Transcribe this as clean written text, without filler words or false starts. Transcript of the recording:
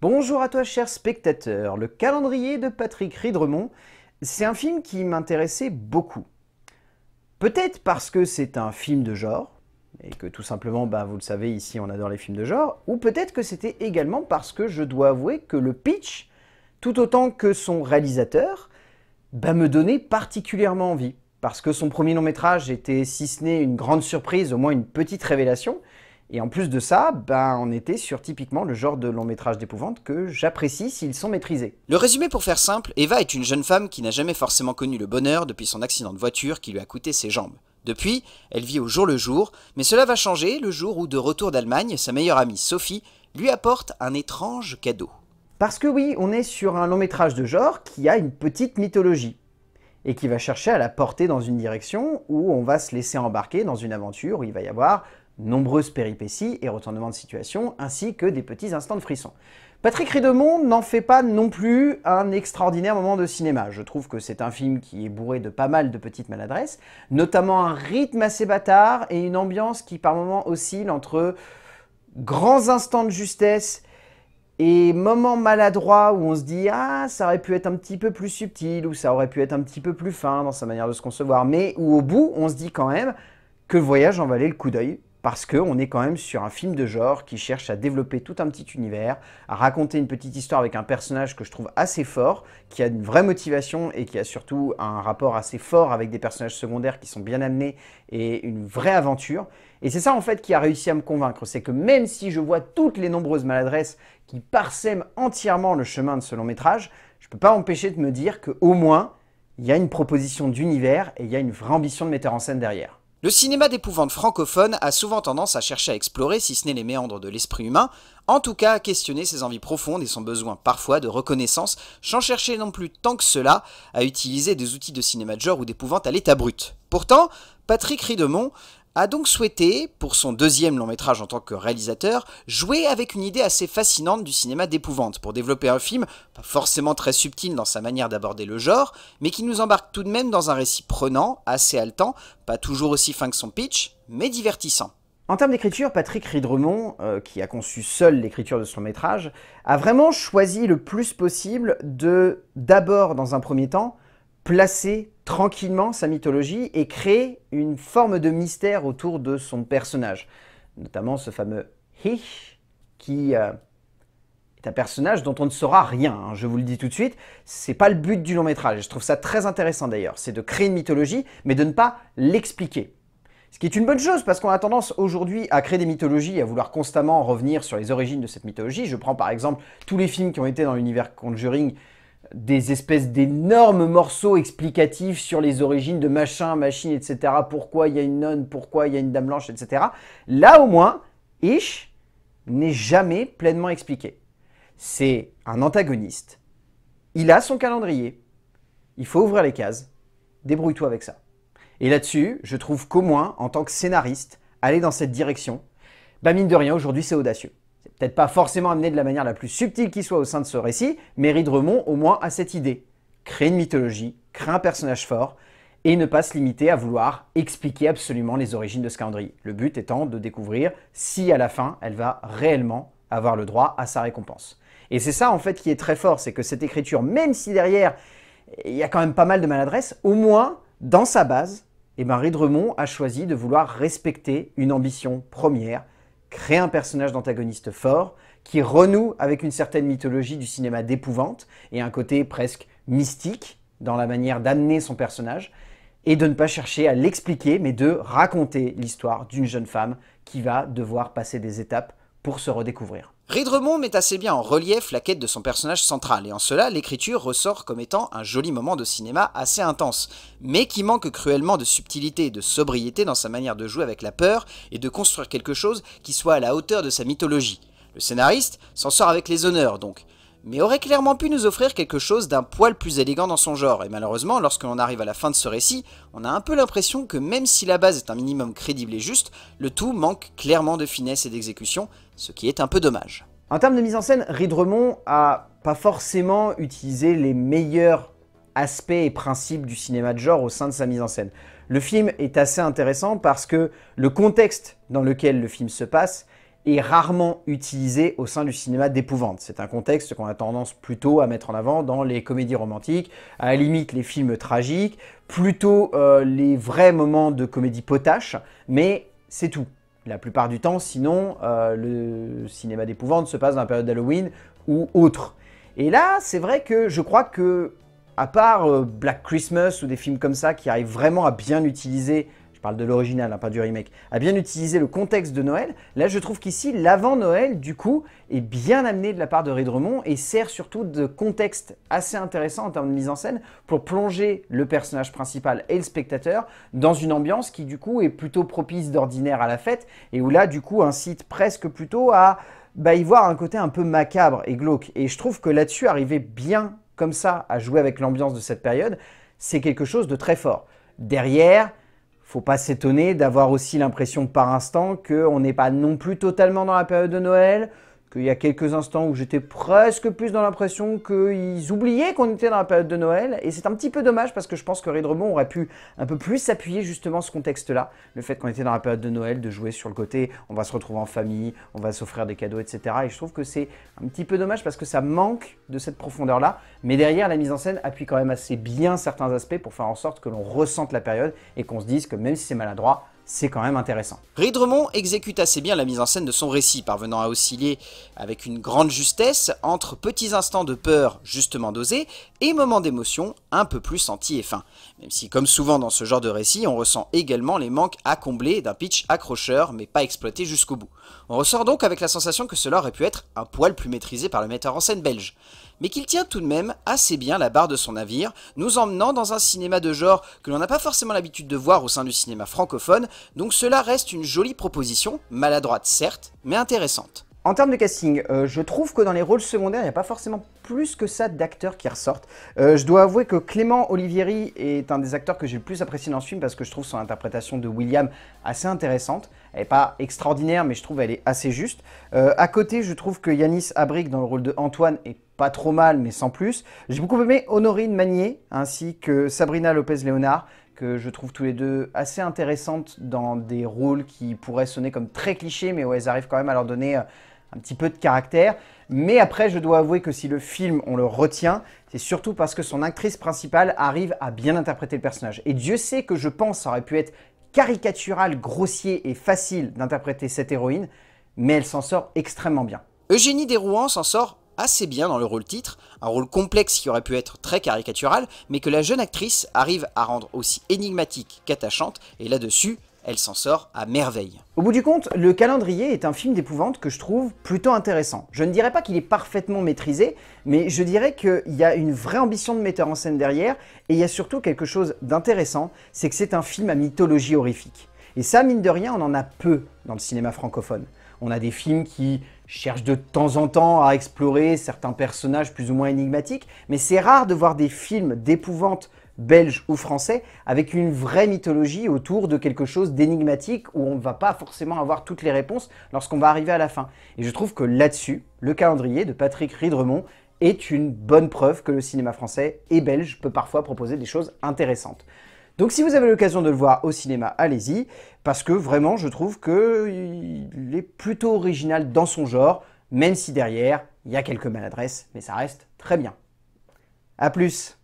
Bonjour à toi cher spectateur, le calendrier de Patrick Ridremont, c'est un film qui m'intéressait beaucoup. Peut-être parce que c'est un film de genre, et que tout simplement, vous le savez, ici on adore les films de genre, ou peut-être que c'était également parce que je dois avouer que le pitch, tout autant que son réalisateur, me donnait particulièrement envie. Parce que son premier long métrage était, si ce n'est une grande surprise, au moins une petite révélation. Et en plus de ça, on était sur typiquement le genre de long métrage d'épouvante que j'apprécie s'ils sont maîtrisés. Le résumé pour faire simple, Eva est une jeune femme qui n'a jamais forcément connu le bonheur depuis son accident de voiture qui lui a coûté ses jambes. Depuis, elle vit au jour le jour, mais cela va changer le jour où, de retour d'Allemagne, sa meilleure amie Sophie lui apporte un étrange cadeau. Parce que oui, on est sur un long métrage de genre qui a une petite mythologie et qui va chercher à la porter dans une direction où on va se laisser embarquer dans une aventure où il va y avoir nombreuses péripéties et retournements de situation, ainsi que des petits instants de frisson. Patrick Ridremont n'en fait pas non plus un extraordinaire moment de cinéma. Je trouve que c'est un film qui est bourré de pas mal de petites maladresses, notamment un rythme assez bâtard et une ambiance qui par moments oscille entre grands instants de justesse et moments maladroits où on se dit « Ah, ça aurait pu être un petit peu plus subtil » ou « Ça aurait pu être un petit peu plus fin dans sa manière de se concevoir », mais où au bout, on se dit quand même que le voyage en valait le coup d'œil, parce qu'on est quand même sur un film de genre qui cherche à développer tout un petit univers, à raconter une petite histoire avec un personnage que je trouve assez fort, qui a une vraie motivation et qui a surtout un rapport assez fort avec des personnages secondaires qui sont bien amenés et une vraie aventure. Et c'est ça en fait qui a réussi à me convaincre, c'est que même si je vois toutes les nombreuses maladresses qui parsèment entièrement le chemin de ce long métrage, je ne peux pas m'empêcher de me dire qu'au moins, il y a une proposition d'univers et il y a une vraie ambition de metteur en scène derrière. Le cinéma d'épouvante francophone a souvent tendance à chercher à explorer, si ce n'est les méandres de l'esprit humain, en tout cas à questionner ses envies profondes et son besoin parfois de reconnaissance, sans chercher non plus tant que cela à utiliser des outils de cinéma de genre ou d'épouvante à l'état brut. Pourtant, Patrick Ridremont a donc souhaité, pour son deuxième long métrage en tant que réalisateur, jouer avec une idée assez fascinante du cinéma d'épouvante pour développer un film, pas forcément très subtil dans sa manière d'aborder le genre, mais qui nous embarque tout de même dans un récit prenant, assez haletant, pas toujours aussi fin que son pitch, mais divertissant. En termes d'écriture, Patrick Ridremont, qui a conçu seul l'écriture de son métrage, a vraiment choisi le plus possible de, d'abord dans un premier temps, placer tranquillement sa mythologie et créer une forme de mystère autour de son personnage. Notamment ce fameux Hish, qui est un personnage dont on ne saura rien, hein, je vous le dis tout de suite. C'est pas le but du long métrage, je trouve ça très intéressant d'ailleurs, c'est de créer une mythologie, mais de ne pas l'expliquer. Ce qui est une bonne chose, parce qu'on a tendance aujourd'hui à créer des mythologies et à vouloir constamment revenir sur les origines de cette mythologie. Je prends par exemple tous les films qui ont été dans l'univers Conjuring, des espèces d'énormes morceaux explicatifs sur les origines de machin, machine, etc. Pourquoi il y a une nonne, pourquoi il y a une dame blanche, etc. Là au moins, Ish n'est jamais pleinement expliqué. C'est un antagoniste. Il a son calendrier. Il faut ouvrir les cases. Débrouille-toi avec ça. Et là-dessus, je trouve qu'au moins, en tant que scénariste, aller dans cette direction, mine de rien, aujourd'hui, c'est audacieux. C'est peut-être pas forcément amené de la manière la plus subtile qui soit au sein de ce récit, mais Ridremont, au moins, a cette idée. Créer une mythologie, créer un personnage fort, et ne pas se limiter à vouloir expliquer absolument les origines de ce calendrier. Le but étant de découvrir si, à la fin, elle va réellement avoir le droit à sa récompense. Et c'est ça, en fait, qui est très fort, c'est que cette écriture, même si derrière, il y a quand même pas mal de maladresse, au moins, dans sa base, Ridremont a choisi de vouloir respecter une ambition première, créer un personnage d'antagoniste fort, qui renoue avec une certaine mythologie du cinéma d'épouvante, et un côté presque mystique dans la manière d'amener son personnage, et de ne pas chercher à l'expliquer, mais de raconter l'histoire d'une jeune femme qui va devoir passer des étapes pour se redécouvrir. Ridremont met assez bien en relief la quête de son personnage central, et en cela, l'écriture ressort comme étant un joli moment de cinéma assez intense, mais qui manque cruellement de subtilité et de sobriété dans sa manière de jouer avec la peur et de construire quelque chose qui soit à la hauteur de sa mythologie. Le scénariste s'en sort avec les honneurs donc, mais aurait clairement pu nous offrir quelque chose d'un poil plus élégant dans son genre, et malheureusement, lorsque l'on arrive à la fin de ce récit, on a un peu l'impression que même si la base est un minimum crédible et juste, le tout manque clairement de finesse et d'exécution, ce qui est un peu dommage. En termes de mise en scène, Ridremont a pas forcément utilisé les meilleurs aspects et principes du cinéma de genre au sein de sa mise en scène. Le film est assez intéressant parce que le contexte dans lequel le film se passe est rarement utilisé au sein du cinéma d'épouvante. C'est un contexte qu'on a tendance plutôt à mettre en avant dans les comédies romantiques, à la limite les films tragiques, plutôt les vrais moments de comédie potache, mais c'est tout. La plupart du temps, sinon, le cinéma d'épouvante se passe dans la période d'Halloween ou autre. Et là, c'est vrai que je crois que, à part Black Christmas ou des films comme ça qui arrivent vraiment à bien utiliser, je parle de l'original, hein, pas du remake, à bien utiliser le contexte de Noël, là je trouve qu'ici, l'avant-Noël, du coup, est bien amené de la part de Ray Dremond et sert surtout de contexte assez intéressant en termes de mise en scène pour plonger le personnage principal et le spectateur dans une ambiance qui, du coup, est plutôt propice d'ordinaire à la fête et où là, du coup, incite presque plutôt à y voir un côté un peu macabre et glauque. Et je trouve que là-dessus, arriver bien comme ça à jouer avec l'ambiance de cette période, c'est quelque chose de très fort. Derrière, faut pas s'étonner d'avoir aussi l'impression par instant qu'on n'est pas non plus totalement dans la période de Noël, qu'il y a quelques instants où j'étais presque plus dans l'impression qu'ils oubliaient qu'on était dans la période de Noël. Et c'est un petit peu dommage parce que je pense que Ray Dremond aurait pu un peu plus s'appuyer justement ce contexte-là. Le fait qu'on était dans la période de Noël, de jouer sur le côté, on va se retrouver en famille, on va s'offrir des cadeaux, etc. Et je trouve que c'est un petit peu dommage parce que ça manque de cette profondeur-là. Mais derrière, la mise en scène appuie quand même assez bien certains aspects pour faire en sorte que l'on ressente la période et qu'on se dise que même si c'est maladroit, c'est quand même intéressant. Ray Dremond exécute assez bien la mise en scène de son récit, parvenant à osciller avec une grande justesse entre petits instants de peur justement dosés et moments d'émotion un peu plus sentis et fins. Même si, comme souvent dans ce genre de récit, on ressent également les manques à combler d'un pitch accrocheur mais pas exploité jusqu'au bout. On ressort donc avec la sensation que cela aurait pu être un poil plus maîtrisé par le metteur en scène belge, mais qu'il tient tout de même assez bien la barre de son navire, nous emmenant dans un cinéma de genre que l'on n'a pas forcément l'habitude de voir au sein du cinéma francophone, donc cela reste une jolie proposition, maladroite certes, mais intéressante. En termes de casting, je trouve que dans les rôles secondaires, il n'y a pas forcément plus que ça d'acteurs qui ressortent. Je dois avouer que Clément Olivieri est un des acteurs que j'ai le plus apprécié dans ce film parce que je trouve son interprétation de William assez intéressante. Elle n'est pas extraordinaire, mais je trouve qu'elle est assez juste. À côté, je trouve que Yanis Abric dans le rôle de Antoine est pas trop mal, mais sans plus. J'ai beaucoup aimé Honorine Magnier ainsi que Sabrina Lopez-Léonard, que je trouve tous les deux assez intéressantes dans des rôles qui pourraient sonner comme très clichés, mais où elles arrivent quand même à leur donner un petit peu de caractère. Mais après, je dois avouer que si le film, on le retient, c'est surtout parce que son actrice principale arrive à bien interpréter le personnage. Et Dieu sait que je pense que ça aurait pu être caricatural, grossier et facile d'interpréter cette héroïne, mais elle s'en sort extrêmement bien. Eugénie Derouan s'en sort assez bien dans le rôle titre, un rôle complexe qui aurait pu être très caricatural, mais que la jeune actrice arrive à rendre aussi énigmatique qu'attachante, et là-dessus, elle s'en sort à merveille. Au bout du compte, Le Calendrier est un film d'épouvante que je trouve plutôt intéressant. Je ne dirais pas qu'il est parfaitement maîtrisé, mais je dirais qu'il y a une vraie ambition de metteur en scène derrière, et il y a surtout quelque chose d'intéressant, c'est que c'est un film à mythologie horrifique. Et ça, mine de rien, on en a peu dans le cinéma francophone. On a des films qui cherchent de temps en temps à explorer certains personnages plus ou moins énigmatiques, mais c'est rare de voir des films d'épouvante belges ou français avec une vraie mythologie autour de quelque chose d'énigmatique où on ne va pas forcément avoir toutes les réponses lorsqu'on va arriver à la fin. Et je trouve que là-dessus, Le Calendrier de Patrick Ray Dremond est une bonne preuve que le cinéma français et belge peut parfois proposer des choses intéressantes. Donc si vous avez l'occasion de le voir au cinéma, allez-y, parce que vraiment je trouve qu'il est plutôt original dans son genre, même si derrière, il y a quelques maladresses, mais ça reste très bien. A plus!